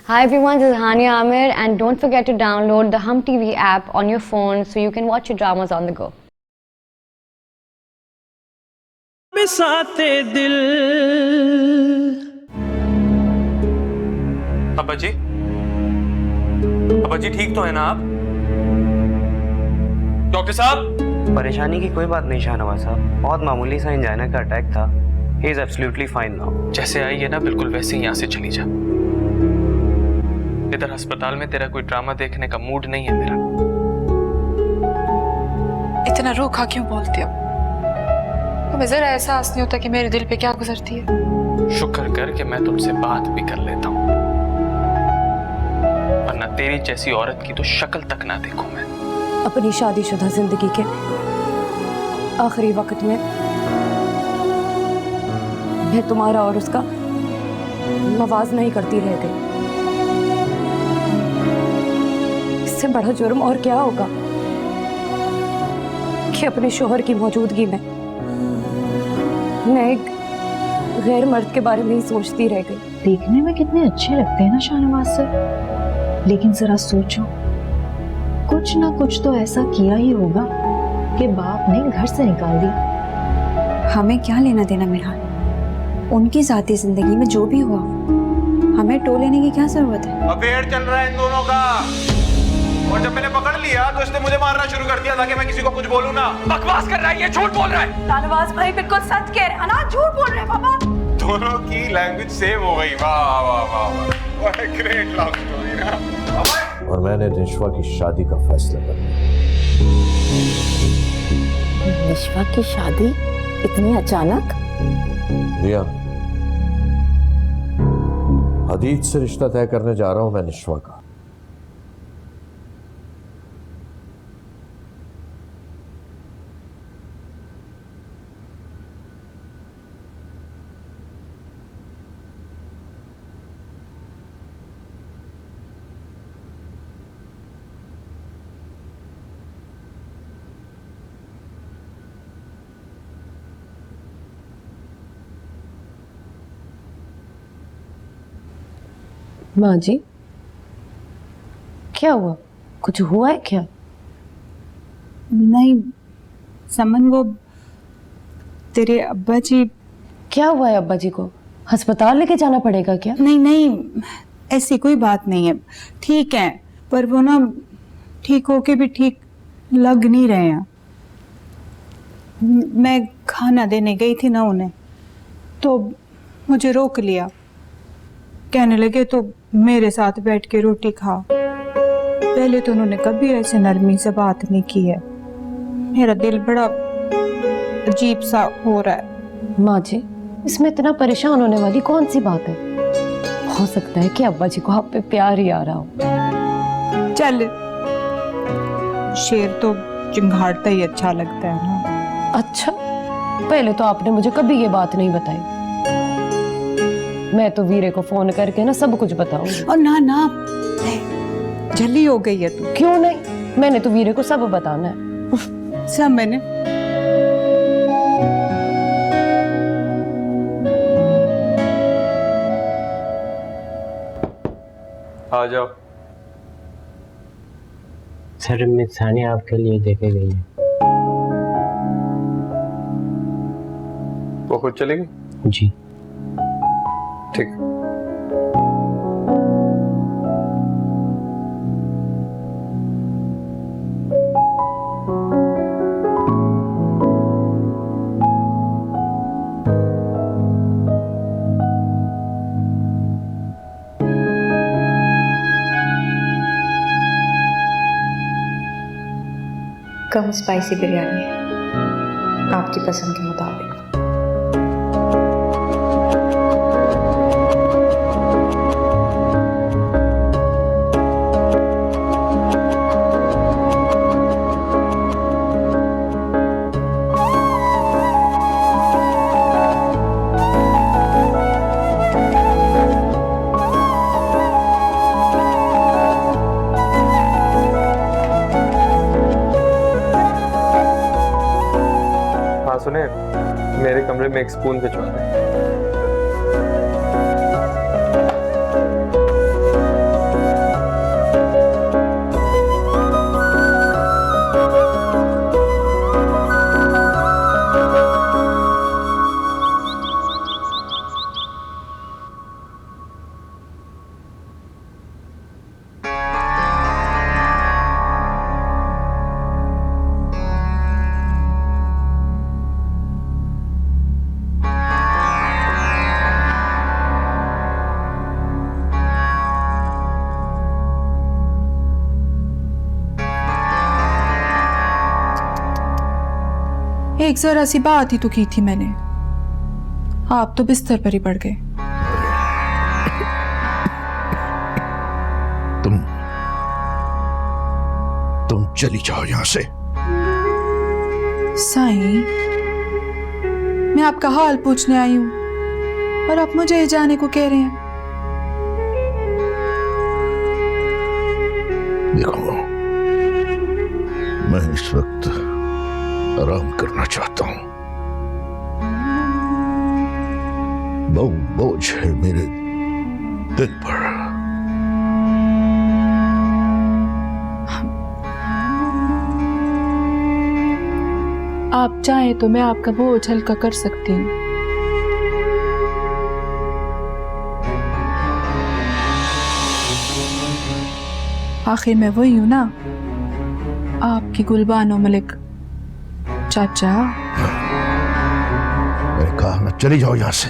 Hi everyone, this is Hania Amir and don't forget to download the Hum TV app on your phone so you can watch your dramas on the go. दिल अब्बा जी ठीक तो है ना आप? Doctor साहब। परेशानी की कोई बात नहीं शाहनवाज साहब, बहुत मामूली सा एंजाइना का अटैक था। He is absolutely fine now. जैसे आई है ना बिल्कुल वैसे ही यहाँ से चली जा। इधर अस्पताल में तेरा कोई ड्रामा देखने का मूड नहीं है मेरा। इतना रूखा क्यों बोलते हो? तुम्हें जरा एहसास नहीं होता कि मेरे दिल पे क्या गुजरती है? शुक्र कर कि मैं तुमसे बात भी कर लेता हूँ, वरना तेरी जैसी औरत की तो शक्ल तक ना देखूं मैं। अपनी शादीशुदा जिंदगी के आखिरी वक्त में मैं तुम्हारा और उसका मवाज़ना ही करती रह गई। इससे बड़ा जुर्म और क्या होगा कि अपने शोहर की मौजूदगी में मैं एक गैर मर्द के बारे में ही सोचती रह गई। देखने में कितने अच्छे लगते हैं ना शाहनवाज सर, लेकिन जरा सोचो, कुछ ना कुछ तो ऐसा किया ही होगा कि बाप ने घर से निकाल दिया। हमें क्या लेना देना मिरान, उनकी जाती जिंदगी में जो भी हुआ हमें टो लेने की क्या जरूरत है? अफेयर चल रहा है इन दोनों का, और जब मैंने पकड़ लिया तो इसने मुझे मारना शुरू कर दिया ताकि मैं किसी को कुछ बोलूं ना। बकवास कर रहा है, ये झूठ बोल रहा है। शाहनवाज भाई बिल्कुल सच कह रहे हैं ना, झूठ बोल रहे हैं पापा। दोनों की लैंग्वेज सेम हो गई। वाह वाह वाह, what a great love story ना। और मैंने निश्वा की शादी का फैसला कर लिया। निश्वा की शादी इतनी अचानक? रिया, हदीद से रिश्ता तय करने जा रहा हूं मैं निश्वा का। माँ जी, क्या हुआ? कुछ हुआ है क्या? नहीं समन, वो तेरे अब्बा जी। क्या हुआ है अब्बा जी को? अस्पताल लेके जाना पड़ेगा क्या? नहीं नहीं, ऐसी कोई बात नहीं है, ठीक है, पर वो ना ठीक होके भी ठीक लग नहीं रहे हैं। मैं खाना देने गई थी ना उन्हें, तो मुझे रोक लिया। कहने लगे तो मेरे साथ बैठ के रोटी खाओ। पहले तो उन्होंने कभी ऐसे नरमी से बात नहीं की है। मेरा दिल बड़ा अजीब सा हो रहा है। माँ जी, इसमें इतना परेशान होने वाली कौन सी बात है? हो सकता है कि अब्बा जी को आप पे प्यार ही आ रहा हो। चल, शेर तो चिंगाड़ता ही अच्छा लगता है ना। अच्छा, पहले तो आपने मुझे कभी ये बात नहीं बताई। मैं तो वीरे को फोन करके ना सब कुछ बताऊंगी। और ना ना, जल्दी हो गई है तू। क्यों नहीं, मैंने तो वीरे को सब बताना है। सब मैंने। आ जाओ। सर, मिस सानिया आपके लिए देखे गई है। वो खुद चलेगी? जी ठीक। कम स्पाइसी बिरयानी है, आपकी पसंद के मुताबिक। सुने, मेरे कमरे में एक स्पून भिजवा दें। एक जरा सी बात ही तो की थी मैंने, आप तो बिस्तर पर ही पड़ गए। तुम चली जाओ यहां से। साईं, मैं आपका हाल पूछने आई हूं और आप मुझे जाने को कह रहे हैं। देखो, मैं इस वक्त आराम करना चाहता हूं। बहुत बोझ है मेरे दिल पर। आप चाहें तो मैं आपका बोझ हल्का कर सकती हूँ। आखिर मैं वही हूं ना, आपकी गुलबानो मलिक चाचा। मैंने कहा ना, चली जाओ यहां से।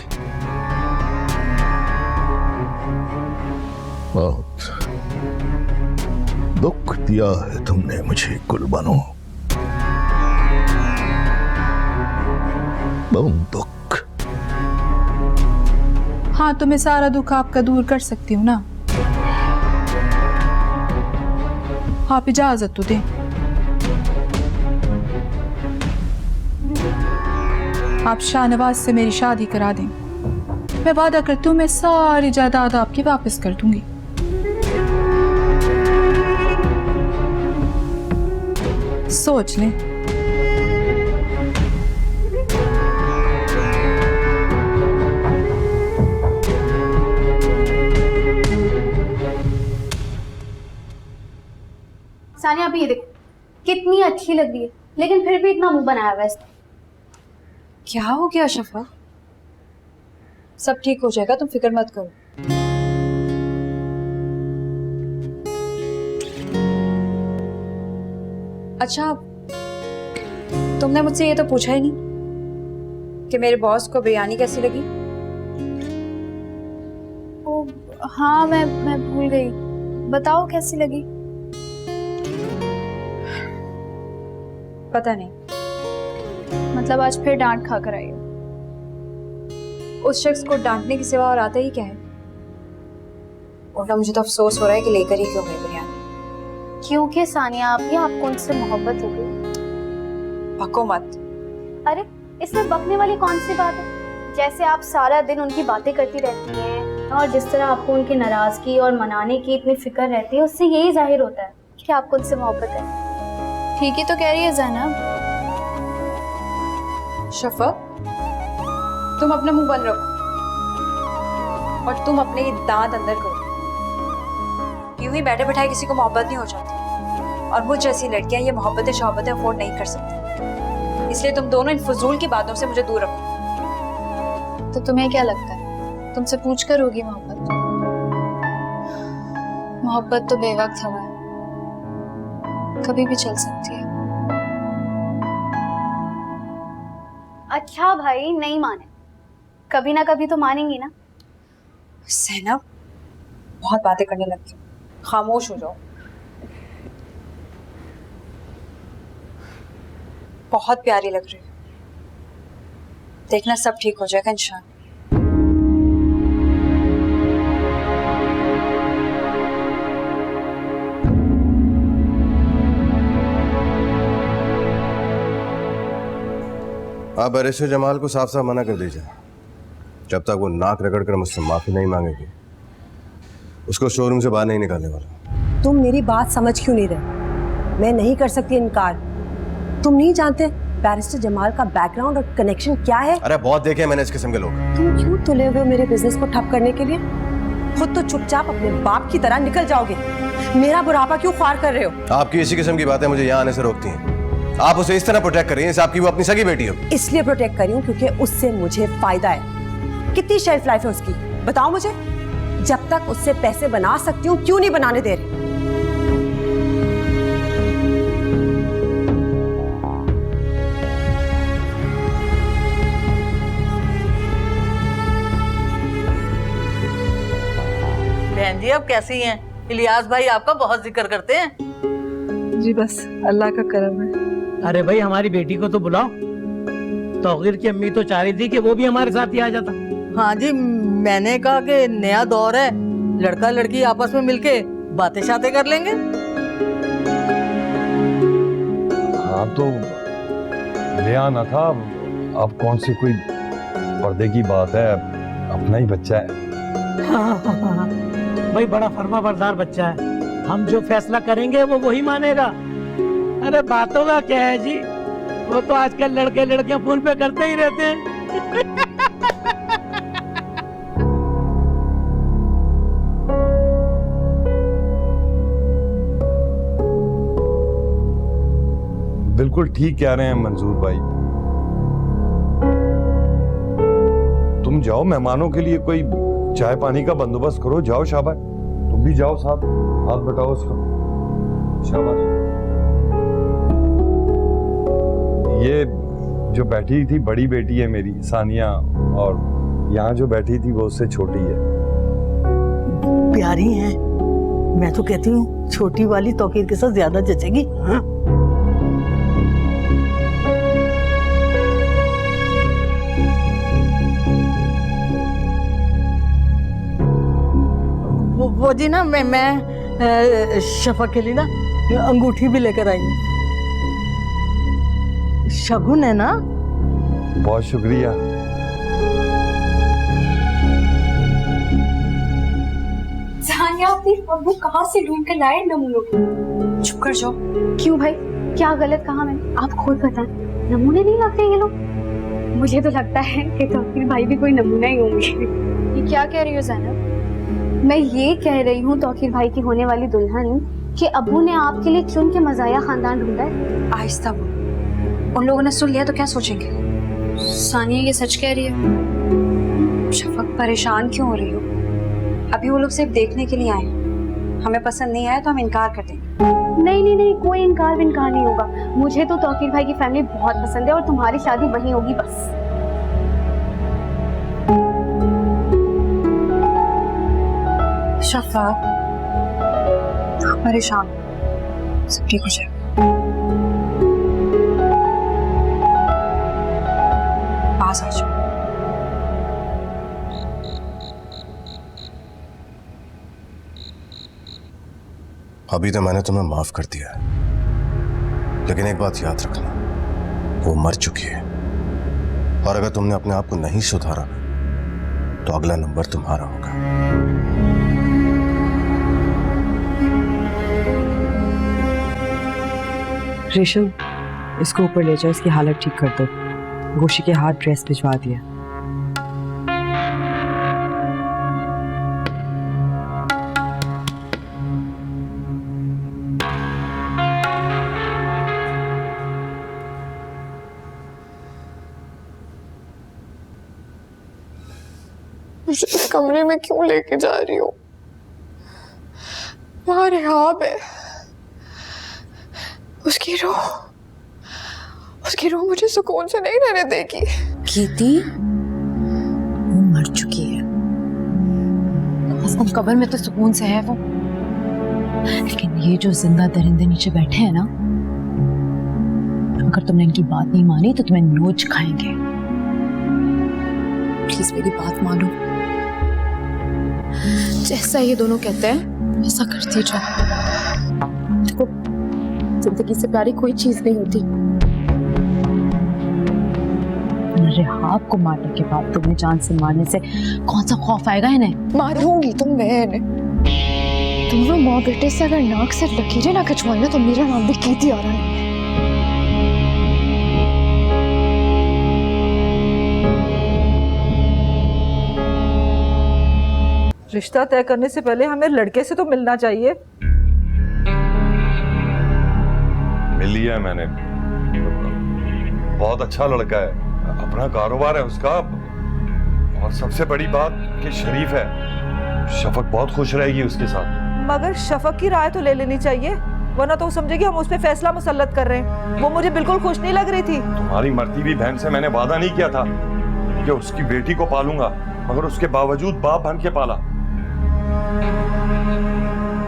बहुत दुख दिया है तुमने मुझे गुलबानो, बहुत दुख। हाँ, तो मैं सारा दुख आपका दूर कर सकती हूँ ना। आप इजाजत तो दें। आप शाहनवाज से मेरी शादी करा दें, मैं वादा करती हूँ मैं सारी जायदाद आपकी वापस कर दूंगी। सोच लें। सानिया, अभी ये देखो कितनी अच्छी लग रही है, लेकिन फिर भी इतना मुंह बनाया हुआ है इसका। क्या हो गया शफा? सब ठीक हो जाएगा, तुम फिक्र मत करो। अच्छा, तुमने मुझसे ये तो पूछा ही नहीं कि मेरे बॉस को बिरयानी कैसी लगी। ओ हाँ, मैं भूल गई, बताओ कैसी लगी। पता नहीं, मतलब आज फिर डांट खा कर आई हो? उस शख्स को डांटने के सिवा और आता ही क्या है। उल्टा मुझे तो अफसोस हो रहा है कि लेकर ही क्यों गई बिरयानी। क्योंकि सानिया आपको उनसे मोहब्बत हो गई। पको मत। अरे इसमें बकने वाली कौन सी बात है? जैसे आप सारा दिन उनकी बातें करती रहती हैं और जिस तरह आपको उनकी नाराजगी और मनाने की इतनी फिक्र रहती है, उससे यही जाहिर होता है कि आपको उनसे मोहब्बत है। ठीक ही तो कह रही है ज़ैनब। शफक, तुम अपना मुंह बंद रखो और तुम अपने ये दांत अंदर करो। यूं ही बैठे बैठाए किसी को मोहब्बत नहीं हो जाती, और मुझ जैसी लड़कियां ये मोहब्बतें अफोर्ड नहीं कर सकती। इसलिए तुम दोनों इन फजूल की बातों से मुझे दूर रखो। तो तुम्हें क्या लगता है तुमसे पूछ कर होगी मोहब्बत? मोहब्बत तो बेवक्त हवा है, कभी भी चल सकती है। अच्छा भाई, नहीं माने, कभी ना कभी तो मानेंगी ना। ज़ैनब, बहुत बातें करने लगती हो, खामोश हो जाओ। बहुत प्यारी लग रही हो, देखना सब ठीक हो जाएगा इंशाल्लाह। आप बैरिस्टर जमाल को साफ साफ मना कर दीजिए। जब तक वो नाक रगड़ कर मुझसे माफी नहीं मांगेगी, उसको शोरूम से बाहर नहीं निकालने वाला। तुम मेरी बात समझ क्यों नहीं रहे? मैं नहीं कर सकती इनकार। तुम नहीं जानते बैरिस्टर जमाल का बैकग्राउंड और कनेक्शन क्या है? अरे बहुत देखे हैं मैंने इस किस्म के लोग। तुम क्यों तुले हुए मेरे बिजनेस को ठप करने के लिए? खुद तो चुपचाप अपने बाप की तरह निकल जाओगे। मेरा बुढ़ापा क्यों ख्वार कर रहे हो? आपकी इसी किस्म की बातें मुझे यहाँ आने से रोकती हैं। आप उसे इस तरह प्रोटेक्ट कर रही हैं जैसे आपकी वो अपनी सगी बेटी हो। इसलिए प्रोटेक्ट कर रही हूँ क्योंकि उससे मुझे फायदा है। कितनी शेल्फ लाइफ है उसकी, बताओ मुझे। जब तक उससे पैसे बना सकती हूँ, क्यों नहीं बनाने दे रही? बहन जी, अब कैसी हैं? इलियास भाई आपका बहुत जिक्र करते हैं। जी बस अल्लाह का करम है। अरे भाई, हमारी बेटी को तो बुलाओ। तौकीर की अम्मी तो चाह रही थी कि वो भी हमारे साथ ही आ जाता। हाँ जी, मैंने कहा कि नया दौर है, लड़का लड़की आपस में मिलके बातें शातें कर लेंगे। हाँ तो ले आना था, अब कौन सी कोई पर्दे की बात है, अपना ही बच्चा है। हाँ, भाई बड़ा फर्मा बरदार बच्चा है, हम जो फैसला करेंगे वो वही मानेगा। अरे बातों का क्या है जी, वो तो आजकल लड़के लड़कियां फोन पे करते ही रहते हैं। बिल्कुल ठीक कह रहे हैं मंजूर भाई। तुम जाओ, मेहमानों के लिए कोई चाय पानी का बंदोबस्त करो। जाओ शाबाश, तुम भी जाओ साहब, हाथ बटाओ उसका। शाबाश। ये जो बैठी थी बड़ी बेटी है मेरी सानिया, और यहाँ जो बैठी थी वो उससे छोटी है। प्यारी है, मैं तो कहती हूँ छोटी वाली तौकीर के साथ ज्यादा जचेगी। हाँ? वो जी ना, मैं शफा के लिए ना अंगूठी भी लेकर आई हूँ। शगुन है ना। बहुत शुक्रिया। सानिया, अपनी अब्बू कहाँ से ढूंढ कर लाए नमूनों को? चुप कर जाओ। क्यों भाई, क्या गलत कहा मैंने? आप खुद बताएं, नमूने नहीं लगते ये लोग? मुझे तो लगता है कि तौकीर भाई भी कोई नमूना ही होंगे। ये क्या कह रही हो ज़ैनब? मैं ये कह रही हूँ तौकीर भाई की होने वाली दुल्हन कि अब्बू ने आपके लिए चुन के मज़ाया खानदान ढूंढा है। आहिस्ता बोल, उन लोगों ने सुन लिया तो क्या सोचेंगे? सानिया ये सच कह रही है। शफक परेशान क्यों हो रही हो? अभी वो लोग सिर्फ देखने के लिए आए, हमें पसंद नहीं आया तो हम इनकार कर देंगे। नहीं, कोई इनकार नहीं होगा। मुझे तो तौकीर भाई की फैमिली बहुत पसंद है और तुम्हारी शादी वहीं होगी बस। शफक, परेशान, सब ठीक हो जाएगा। पास आ जाओ। अभी तो मैंने तुम्हें माफ कर दिया है, लेकिन एक बात याद रखना, वो मर चुकी है, और अगर तुमने अपने आप को नहीं सुधारा तो अगला नंबर तुम्हारा होगा। रेशम, इसको ऊपर ले जाओ, इसकी हालत ठीक कर दो। गोशी के हाथ ड्रेस भिजवा दिया। मुझे इस कमरे में क्यों लेके जा रही हो? वहां रिहाब है, उसकी रूह मुझे सुकून से नहीं रहने देगी। कीर्ति, वो मर चुकी है। बस कब्र में तो सुकून से है वो, लेकिन ये जो जिंदा दरिंदे नीचे बैठे हैं ना, अगर तुमने इनकी बात नहीं मानी तो तुम्हें नोच खाएंगे। प्लीज मेरी बात मानो, जैसा ये दोनों कहते हैं ऐसा करती जाओ। देखो, जिंदगी से प्यारी कोई चीज नहीं होती। रिहाब को मारने के बाद तुम्हें जान से मारने से कौन सा खौफ आएगा इन्हें? मारूंगी तो मैं इन्हें। दोनों माँ बेटे से अगर नाक से लकीरें ना खिंचवाई ना तो मेरा नाम भी कीर्ति आ रहा है। रिश्ता तय करने से पहले हमें लड़के से तो मिलना चाहिए। मिल लिया है मैंने, बहुत अच्छा लड़का है, अपना कारोबार है उसका, और सबसे बड़ी बात कि शरीफ है। शफक बहुत खुश रहेगी उसके साथ। मगर शफक की राय तो ले लेनी चाहिए, वरना तो वो समझेगी हम उस पे फैसला मुसल्लत कर रहे हैं। वो मुझे बिल्कुल खुश नहीं लग रही थी। तुम्हारी मरती हुई बहन से मैंने वादा नहीं किया था कि उसकी बेटी को पालूंगा, मगर उसके बावजूद बाप बन के पाला।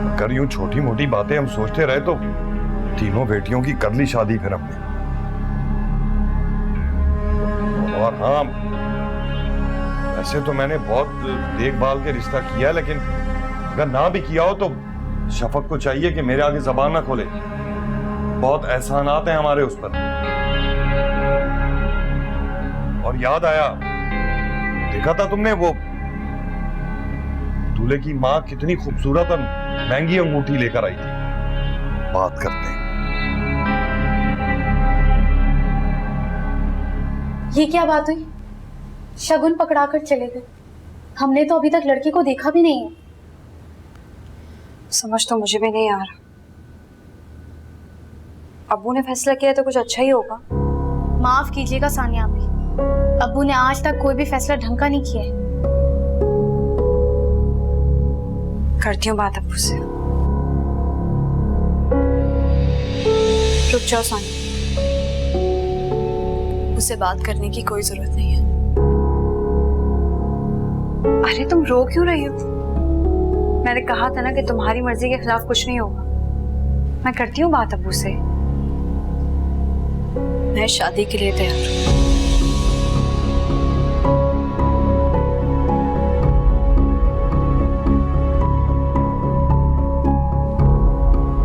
अगर यूं छोटी मोटी बातें हम सोचते रहे तो तीनों बेटियों की कर ली शादी फिर हमने। और हाँ, वैसे तो मैंने बहुत देखभाल के रिश्ता किया, लेकिन अगर ना भी किया हो तो शफक को चाहिए कि मेरे आगे जबान ना खोले। बहुत एहसानात हैं हमारे उस पर। और याद आया, देखा था तुमने वो दूल्हे की माँ कितनी खूबसूरत और महंगी अंगूठी लेकर आई थी। बात करते हैं। ये क्या बात हुई? शगुन पकड़ाकर चले गए। हमने तो अभी तक लड़की को देखा भी नहीं है। समझ तो मुझे भी नहीं आ रहा। अब्बू ने फैसला किया तो कुछ अच्छा ही होगा। माफ कीजिएगा सानिया अभी, अब्बू ने आज तक कोई भी फैसला ढंग का नहीं किया है। करती हूँ बात अब्बू से। रुक जाओ सानिया, उससे बात करने की कोई जरूरत नहीं है। अरे तुम रो क्यों रही हो? मैंने कहा था ना कि तुम्हारी मर्जी के खिलाफ कुछ नहीं होगा। मैं करती हूँ बात अब्बू से। मैं शादी के लिए तैयार हूँ।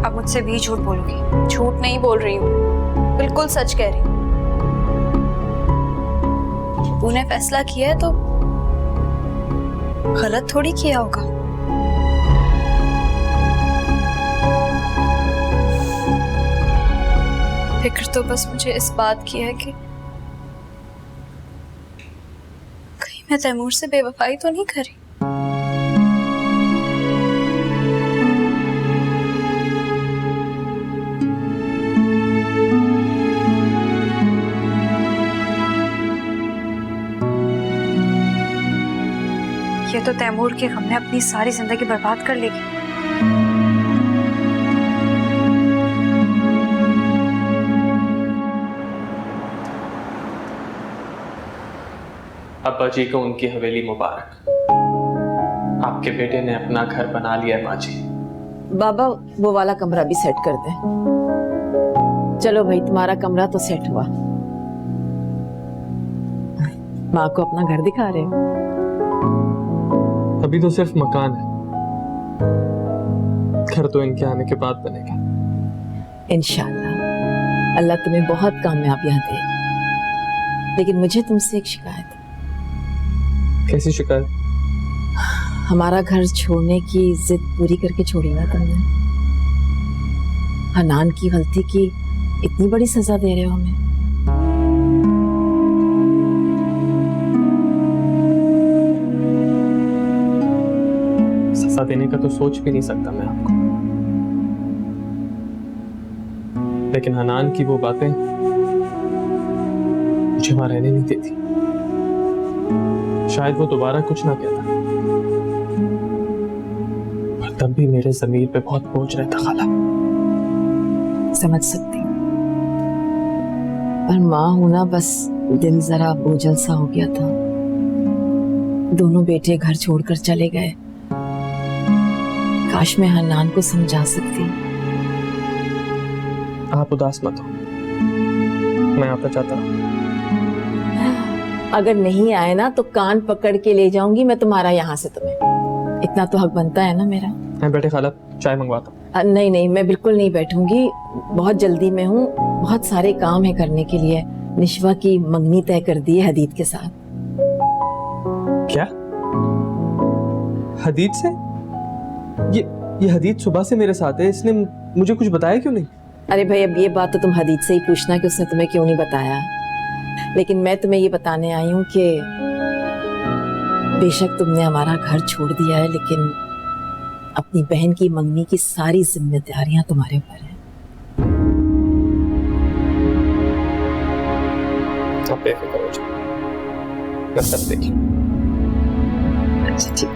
अब मुझसे भी झूठ बोलोगी? झूठ नहीं बोल रही हूँ, बिल्कुल सच कह रही हूँ। अब्बू ने फैसला किया है तो गलत थोड़ी किया होगा। फिक्र तो बस मुझे इस बात की है कि कहीं मैं तैमूर से बेवफाई तो नहीं करी। ये तो तैमूर के गम में अपनी सारी जिंदगी बर्बाद कर लेगी। अब्बा जी को उनकी हवेली मुबारक। आपके बेटे ने अपना घर बना लिया है माँ जी। बाबा वो वाला कमरा भी सेट कर दे। चलो भाई, तुम्हारा कमरा तो सेट हुआ। माँ को अपना घर दिखा रहे हो? अभी तो सिर्फ मकान है, घर तो इनके आने के बाद बनेगा। इंशाल्लाह अल्लाह तुम्हें बहुत कामयाबियां दे। लेकिन मुझे तुमसे एक शिकायत है। कैसी शिकायत? हमारा घर छोड़ने की जिद पूरी करके छोड़ी ना तुमने। हनान की गलती की इतनी बड़ी सजा दे रहे हो हमें। सजा देने का तो सोच भी नहीं सकता मैं आपको, लेकिन हनान की वो बातें मुझे वहां रहने नहीं देती। शायद वो दोबारा कुछ ना कहता, पर तब भी मेरे ज़मीर पे बहुत बोझ रहता खाला। समझ सकती हूँ, पर माँ होना बस दिल जरा बोझल सा हो गया था। दोनों बेटे घर छोड़कर चले गए। काश मैं हन्नान को समझा सकती। आप उदास मत हो, मैं आता चाहता हूँ। अगर नहीं आए ना तो कान पकड़ के ले जाऊंगी मैं तुम्हारा यहाँ से। तुम्हें इतना तो हक बनता है ना मेरा। मैं बैठे खाला, चाय मंगवाता हूँ। नहीं नहीं, मैं बिल्कुल नहीं बैठूंगी, बहुत जल्दी में हूँ। बहुत सारे काम है करने के लिए। निशवा की मंगनी तय कर दी है हदीद के साथ। क्या? हदीद से? ये हदीद सुबह से मेरे साथ है, इसने मुझे कुछ बताया क्यों नहीं? अरे भाई, अब ये बात तो तुम हदीद से ही पूछना कि उसने तुम्हें क्यों नहीं बताया। लेकिन मैं तुम्हें ये बताने आई हूँ कि बेशक तुमने हमारा घर छोड़ दिया है, लेकिन अपनी बहन की मंगनी की सारी जिम्मेदारियां तुम्हारे ऊपर हैं। आप बेफिक्र हो जाओ, मैं सब देखिए। अच्छा ठीक,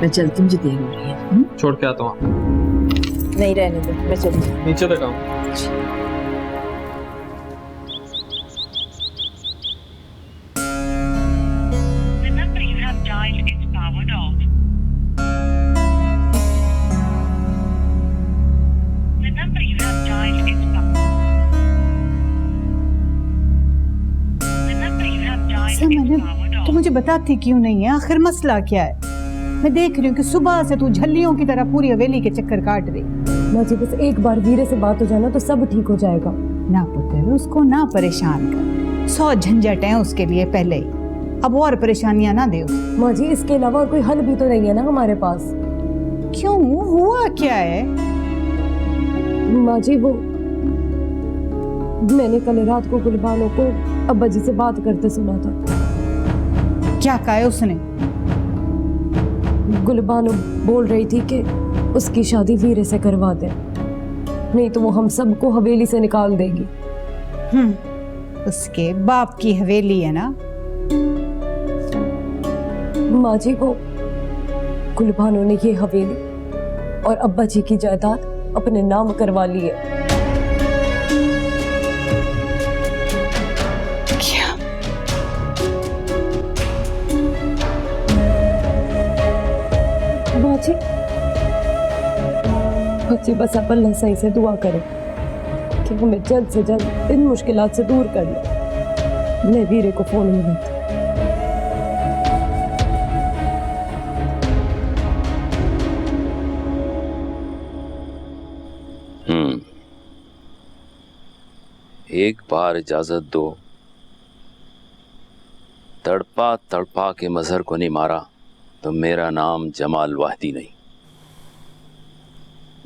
मैं चलती, मुझे देर हो रही है। छोड़ के आता हूँ। नहीं रहने दो, मैं चली। नीचे तक आऊँ। The number बताती क्यों नहीं है? आखिर मसला क्या है? मैं देख रही हूँ कि सुबह से तू झल्लियों की तरह पूरी हवेली के चक्कर काट रही। माँ जी बस एक बार वीरे से बात हो जाए ना तो सब ठीक हो जाएगा। ना पुत्र, उसको ना परेशान कर, 100 झंझट है उसके लिए पहले ही, अब और परेशानियां ना दे। माँ जी इसके अलावा और कोई हल भी तो नहीं है ना हमारे पास। क्यों, हुआ क्या है? माँ जी वो मैंने कल रात को गुलबानो को अब्बा जी से बात करते सुना था। क्या कहा है उसने? गुलबानो बोल रही थी कि उसकी शादी वीरे से करवा दे, नहीं तो वो हम सबको हवेली से निकाल देगी। उसके बाप की हवेली है ना? माँ जी वो गुलबानो ने ये हवेली और अब्बा जी की जायदाद अपने नाम करवा ली है। क्या? माँ जी बच्चे बस अपन सही से दुआ करें कि हमें जल्द से जल्द इन मुश्किलात से दूर कर ले। मैं वीरे को फोन लगाती। एक बार इजाजत दो, तड़पा तड़पा के मजहर को नहीं मारा तो मेरा नाम जमाल वाहिदी नहीं।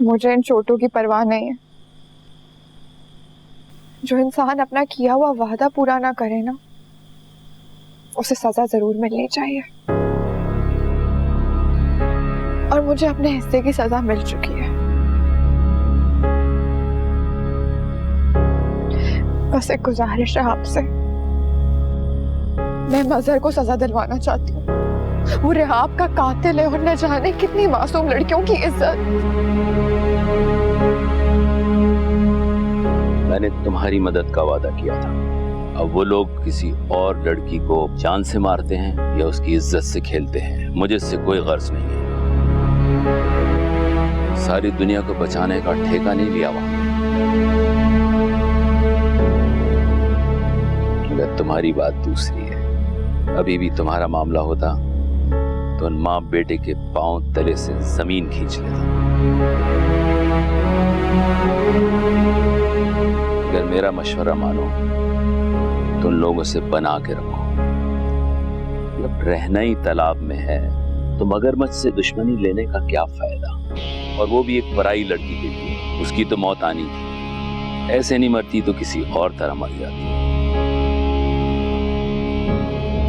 मुझे इन चोटों की परवाह नहीं है। जो इंसान अपना किया हुआ वादा पूरा ना करे ना, उसे सजा जरूर मिलनी चाहिए। और मुझे अपने हिस्से की सजा मिल चुकी है। बस एक गुजारिश है आपसे, मैं मजहर को सजा दिलवाना चाहती हूँ। वो रिहाब का कातिल है और न जाने कितनी मासूम लड़कियों की इज्जत। मैंने तुम्हारी मदद का वादा किया था, अब वो लोग किसी और लड़की को जान से मारते हैं या उसकी इज्जत से खेलते हैं, मुझे इससे कोई गर्ज नहीं है। सारी दुनिया को बचाने का ठेका नहीं लिया वहां। मगर तुम्हारी बात दूसरी है। अभी भी तुम्हारा मामला होता तो उन माँ बेटे के पांव तले से जमीन खींच लेता। अगर मेरा मशवरा मानो तो उन लोगों से बना के रखो। जब रहना ही तालाब में है तो मगरमच्छ से दुश्मनी लेने का क्या फायदा? और वो भी एक पराई लड़की के लिए। उसकी तो मौत आनी थी, ऐसे नहीं मरती तो किसी और तरह मर जाती।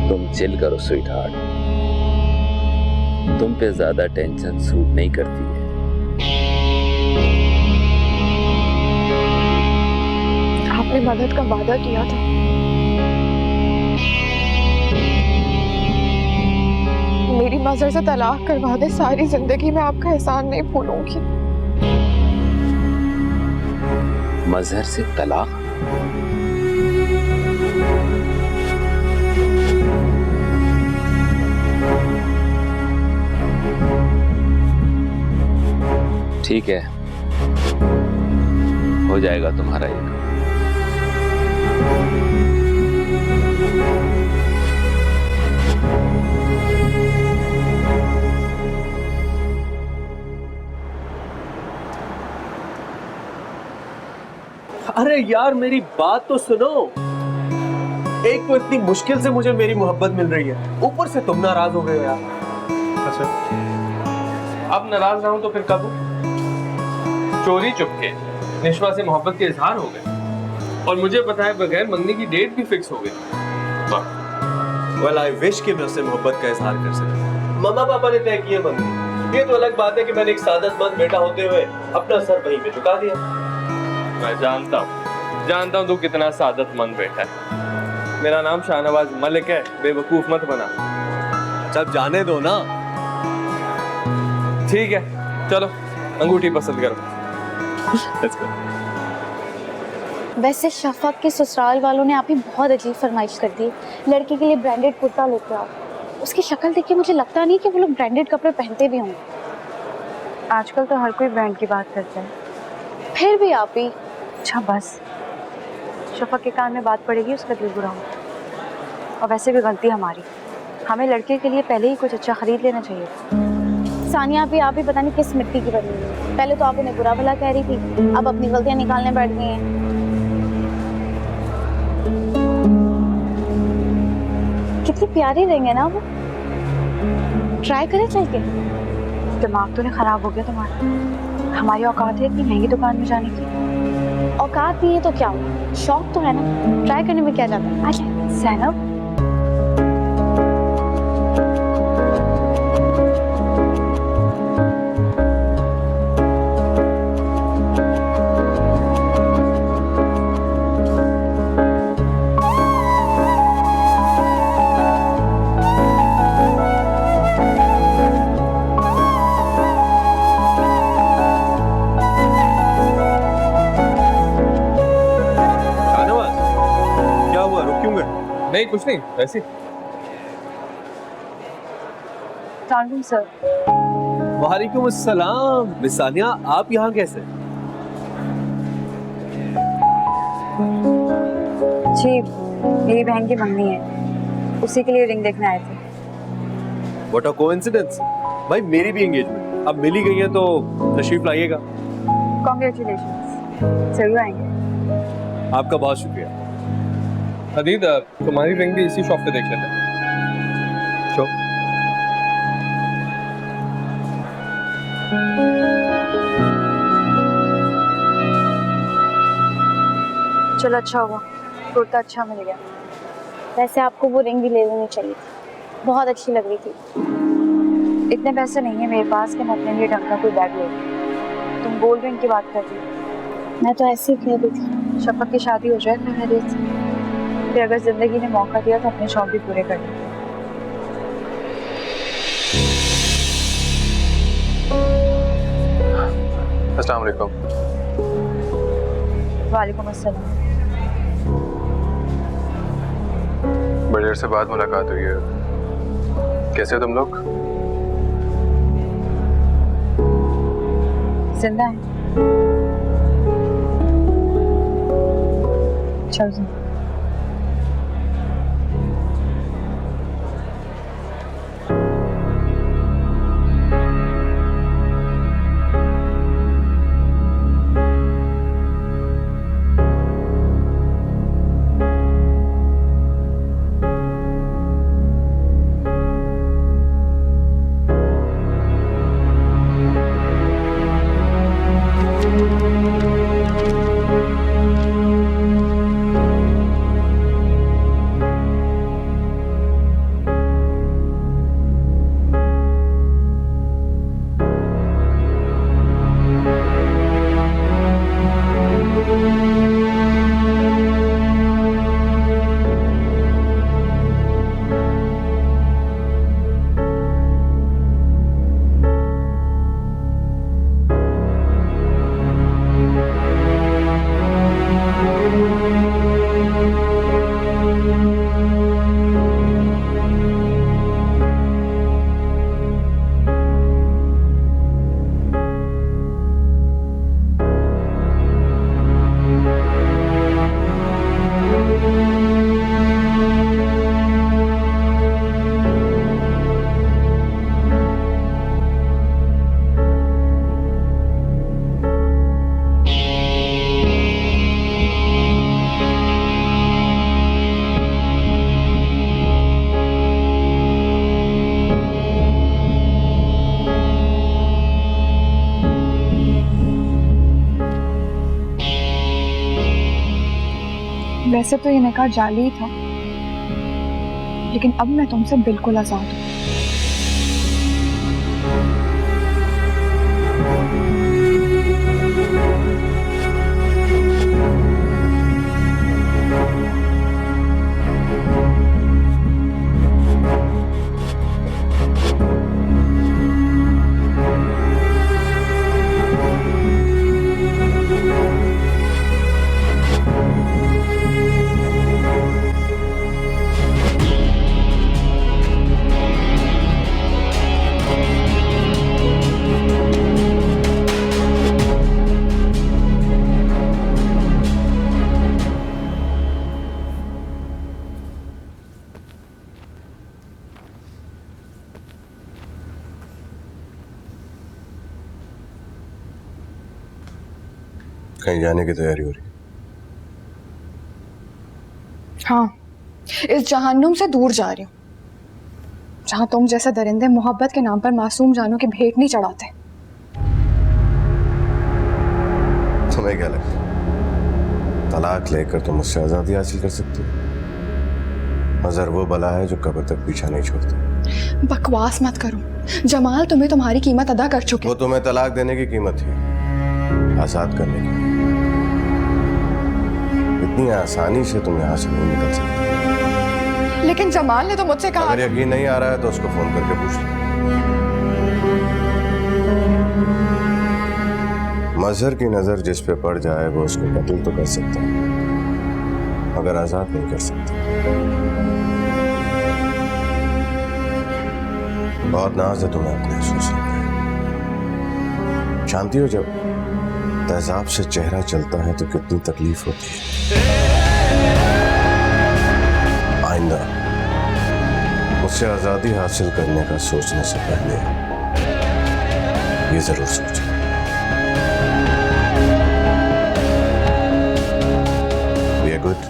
तुम चिल करो स्वीटहार्ट, तुम पे ज्यादा टेंशन सूट नहीं करती है। आपने मदद का वादा किया था, मेरी मजहर से तलाक करवा दे, सारी जिंदगी में आपका एहसान नहीं भूलूंगी। मजहर से तलाक? ठीक है, हो जाएगा तुम्हारा एक। अरे यार मेरी बात तो सुनो। एक तो इतनी मुश्किल से मुझे मेरी मोहब्बत मिल रही है, ऊपर से तुम नाराज हो गए हो यार। अच्छा, अब नाराज ना हूं तो फिर कब हूं? चोरी चुपके निश्वा से मोहब्बत के इजहार हो गए और मुझे बताए बगैर मंगनी की डेट भी फिक्स हो गई। वेल आई विश कि मैं उससे मोहब्बत का इजहार कर सकूं। मम्मा पापा ने तय किया मंगनी, ये तो अलग बात है कि मैंने एक सादतमंद बेटा होते हुए अपना सर वहीं पे झुका दिया। मैं जानता हूं तू कितना सादतमंद बेटा है। मेरा नाम शाहनवाज मलिक है, बेवकूफ मत बना। जब जाने दो ना। ठीक है, चलो अंगूठी पसंद करो। वैसे शफक के ससुराल वालों ने आप ही बहुत अजीब फरमाइश कर दी, लड़की के लिए ब्रांडेड कुर्ता लेके आओ। उसकी शक्ल देख के मुझे लगता नहीं कि वो लोग ब्रांडेड कपड़े पहनते भी होंगे। आजकल तो हर कोई ब्रांड की बात करता है। फिर भी आप ही। अच्छा बस, शफक के कान में बात पड़ेगी उसका दिल बुरा होगा, और वैसे भी गलती हमारी। हमें लड़के के लिए पहले ही कुछ अच्छा खरीद लेना चाहिए। सानिया आप ही पता नहीं किस मिट्टी की बनी हुई है। पहले तो आप उन्हें बुरा भला कह रही थी, अब अपनी गलतियां निकालने बैठ गई हैं। कितनी प्यारी रहेंगे ना वो। ट्राई करें चल के। दिमाग तो नहीं खराब हो गया तुम्हारा? हमारी औकात है इतनी महंगी दुकान में जाने की? औकात नहीं है तो क्या हुआ, शौक तो है ना, ट्राई करने में क्या जाता है। आ जाए ज़ैनब, नहीं कुछ नहीं, वैसे सर। वालेकुम अस्सलाम। मिस सानिया, आप यहाँ कैसे? जी, मेरी बहन की मंगनी है, उसी के लिए रिंग देखने आए थे। What a coincidence. भाई मेरी भी एंगेजमेंट अब मिल ही गई है, तो तशरीफ लाइएगा। कांग्रेचुलेशंस, जरूर आएंगे। आपका बहुत शुक्रिया। हदीद, तुम्हारी रिंग भी इसी शॉप पे देख लेते हैं। शो चलो अच्छा हुआ, कुर्ता अच्छा मिल गया। वैसे आपको वो रिंग भी ले लेनी चाहिए थी, बहुत अच्छी लग रही थी। इतने पैसे नहीं है मेरे पास कि मैं अपने लिए ढंग का कोई बैग ले लूं। तुम गोल्ड रिंग की बात कर रही हो? मैं तो ऐसे ही कह रही थी। शफक की शादी हो जाए तो मेरे से, फिर अगर जिंदगी ने मौका दिया तो अपने शौक भी पूरे कर लेंगे। अस्सलाम वालेकुम। वालेकुम अस्सलाम। बड़ी देर से बाद मुलाकात हुई है, कैसे हो तुम लोग? जिंदा है? चलो। वैसे तो ये निकाह जाली ही था, लेकिन अब मैं तुमसे बिल्कुल आजाद हूँ। कहीं जाने की तैयारी हो रही? हाँ, इस जहन्नुम से दूर जा रही हूँ, जहाँ तुम जैसे दरिंदे मोहब्बत के नाम पर मासूम जानों की भेंट नहीं चढ़ाते। तुम्हें क्या लगता है तलाक लेकर तुम मुझसे आजादी हासिल कर सकती हो? मजर वो बला है जो कब्र तक पीछा नहीं छोड़ती। बकवास मत करो, जमाल तुम्हें तुम्हारी कीमत अदा कर चुके। वो तुम्हें तलाक देने की कीमत थी, आजाद करने की। इतनी आसानी से तुम यहाँ से नहीं निकल सकते। लेकिन जमाल ने तो मुझसे कहा। अगर यकीन नहीं आ रहा है तो उसको फोन करके पूछ लो। मजहर की नजर जिस पे पड़ जाए वो उसको कत्ल तो कर सकता है, मगर आजाद नहीं कर सकता। बहुत नाज है तुम्हें अपने असूसूं पे। जानती हो जब तेजाब से चेहरा चलता है तो कितनी तकलीफ होती है। आइंदा मुझसे आजादी हासिल करने का सोचने से पहले ये जरूर सोचो। We are good.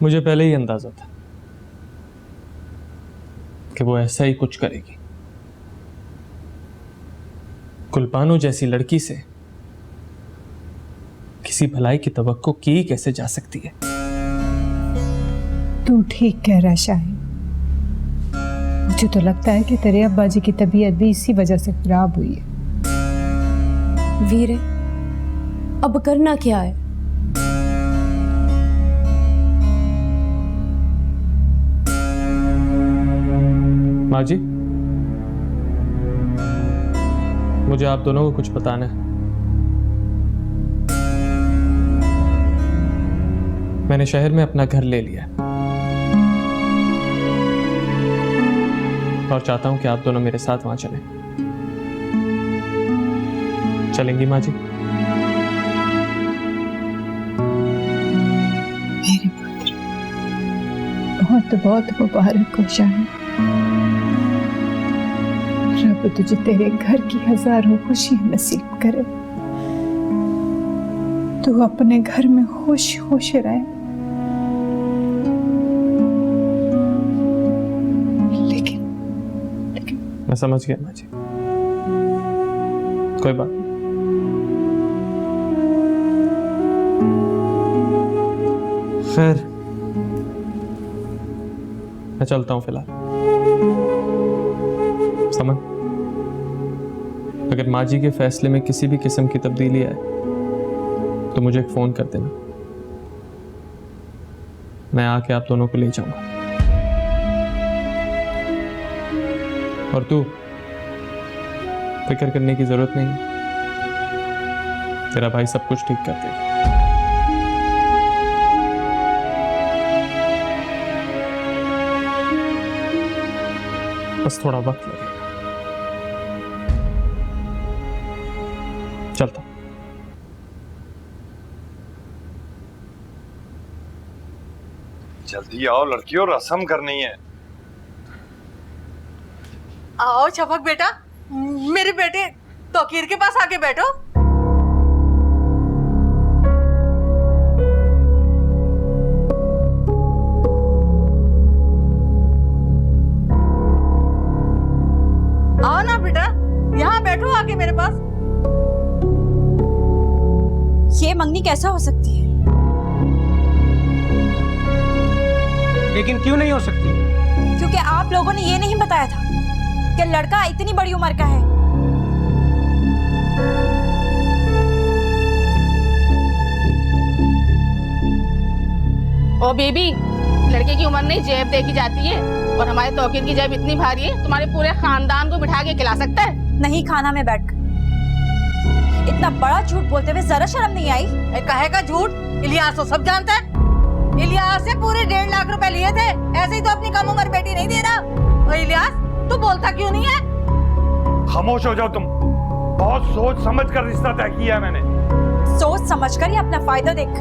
मुझे पहले ही अंदाजा था कि वो ऐसा ही कुछ करेगी। गुलबानो जैसी लड़की से किसी भलाई की तवक्को की कैसे जा सकती है? तू ठीक कह रहा शाहिद। मुझे तो लगता है कि तेरे अब्बा जी की तबीयत भी इसी वजह से खराब हुई है। वीरे, अब करना क्या है? माँ जी, मुझे आप दोनों को कुछ बताना है। मैंने शहर में अपना घर ले लिया और चाहता हूं कि आप दोनों मेरे साथ वहां चलें। चलेंगी माँ जी? मेरे पुत्र, बहुत बहुत मुबारक हो शाहिद। रब तुझे तेरे घर की हजारों खुशियां नसीब करे। तू अपने घर में खुश खुश रहे। लेकिन मैं समझ गया माँ जी, कोई बात नहीं। खैर, मैं चलता हूं फिलहाल। समझ, अगर माँ जी के फैसले में किसी भी किस्म की तब्दीली आए तो मुझे एक फोन कर देना, मैं आके आप दोनों को ले जाऊंगा। और तू फिक्र करने की जरूरत नहीं, तेरा भाई सब कुछ ठीक कर देगा। बस थोड़ा वक्त लगेगा। चलता। जल्दी आओ लड़कियों, रस्म करनी है। आओ शफक बेटा, मेरे बेटे तौकीर के पास आके बैठो। आओ ना बेटा, यहाँ बैठो आके मेरे पास। ये मंगनी कैसा हो सकती है? लेकिन क्यों नहीं हो सकती? क्योंकि आप लोगों ने ये नहीं बताया था कि लड़का इतनी बड़ी उम्र का है। ओ बेबी, लड़के की उम्र नहीं जेब देखी जाती है, और हमारे तौकीर की जेब इतनी भारी है तुम्हारे पूरे खानदान को बिठा के खिला सकता है। नहीं खाना में बैठ कर इतना बड़ा झूठ बोलते हुए जरा शर्म नहीं आई? कहे का झूठ? इलियास तो सब जानता है। इलियास से पूरे 1.5 लाख रुपए लिए थे, ऐसे ही तो अपनी कम उम्र बेटी नहीं दे रहा। और इलियास तू बोलता क्यों नहीं है? खामोश हो जाओ तुम। बहुत सोच समझ कर रिश्ता तय किया है मैंने। सोच समझ कर या अपना फायदा देख?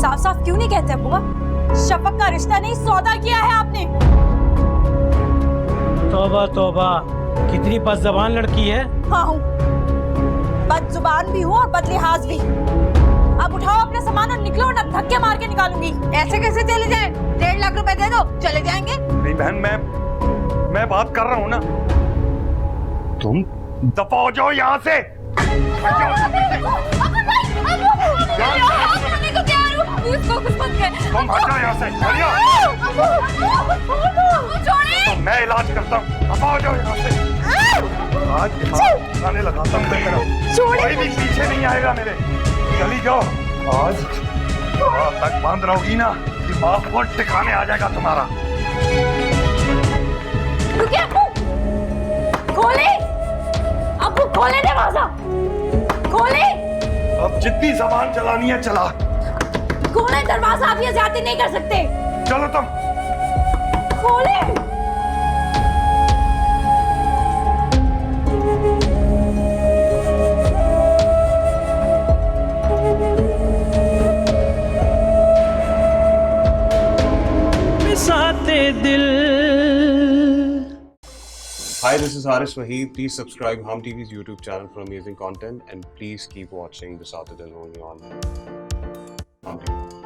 साफ साफ क्यों नहीं कहते बुआ? शफक का रिश्ता नहीं सौदा किया है आपने। तौबा तौबा, कितनी बदज़बान लड़की है। हाँ हूँ, बदजुबान भी हूँ और बदलिहाज भी। अब उठाओ अपना सामान और निकलो, ना धक्के मार के निकालूंगी। ऐसे कैसे चले जाए? 1.5 लाख रुपए दे दो, चले जाएंगे। नहीं बहन, मैं बात कर रहा हूँ ना। तुम दफा हो जाओ यहाँ से। तुम हट जाओ यहाँ से। तो मैं इलाज करता हूँ, दफा हो जाओ यहाँ से। आज दिमाग लगाता हूँ तेरा, कोई भी पीछे नहीं आएगा मेरे। चली जाओ। आज तक बंद रहोगी ना, दिमाग को ठिकाने आ जाएगा तुम्हारा। रुकिए अब्बू, खोले अब्बू, खोले दरवाजा, खोले। अब जितनी जबान चलानी है चला। खोले दरवाजा, आप ये ज्यादती नहीं कर सकते। चलो तुम। खोले। Hi, this is Haris Wahid. Please subscribe Hum TV's YouTube channel for amazing content, and please keep watching The Saturday only on Hum TV.